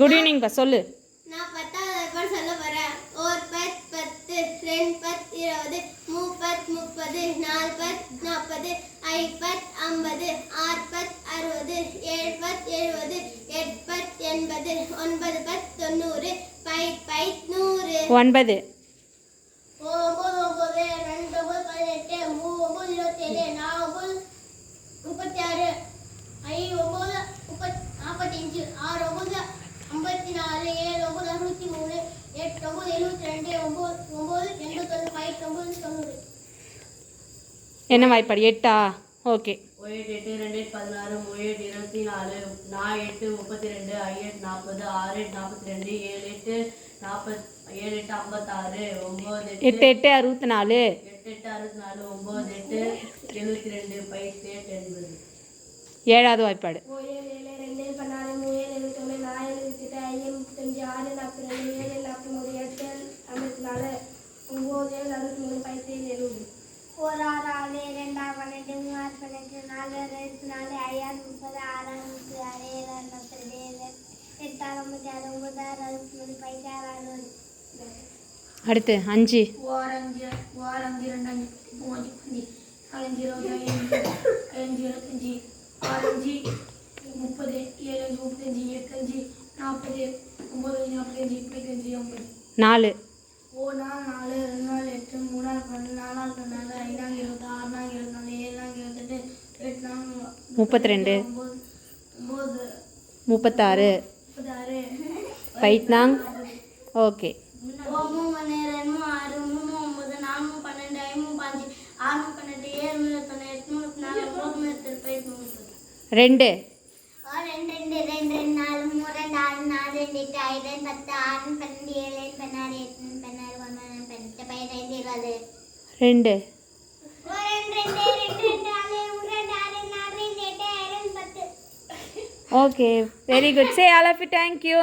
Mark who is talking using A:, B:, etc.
A: Good evening பா சொல்லு.
B: நான் 10வது சொல்ல போறேன். ஒரு 10 10, 2 10 20, 3 10 30, 4 10 40, 5 10 50, 6 10 60, 7 10 70, 8 10 80, 9 10 90, 100.
A: 9
B: 9 2 18, 3 27, 4 36, 5 9 45, 6 9 54, 7 9 63, 8 9 72, 9 89, 5 90.
A: என்ன வாய்ப்பாடு? 8ஆ? ஓகே.
C: 8 2 16, 3 24, 4 8 32, 5 40, 6 42, 7 8 56, 9
A: 8 8 64,
C: 8 64, 9 8 72, 5 80.
A: 7வது வாய்ப்பாடு.
B: 7 2 14, 3 79, 4 75, 6 42, 7 41, 8 54, 9 63, 5 70. 1 6 6 2 12, 3 18, 4 24, 5 30, 6 32, 7 56, 9 5
A: அடுத்து 5
B: 4 5 2 5 5 4 5 25, 6 5 30, 7 35, 8 5 40, 9 45, 50.
A: 4
B: 4 4 2 8 3 12, 4 14, 5 26, 24, 7 28
A: 32 36 5 okay. 2 2 okay, very good. Say all of you thank you.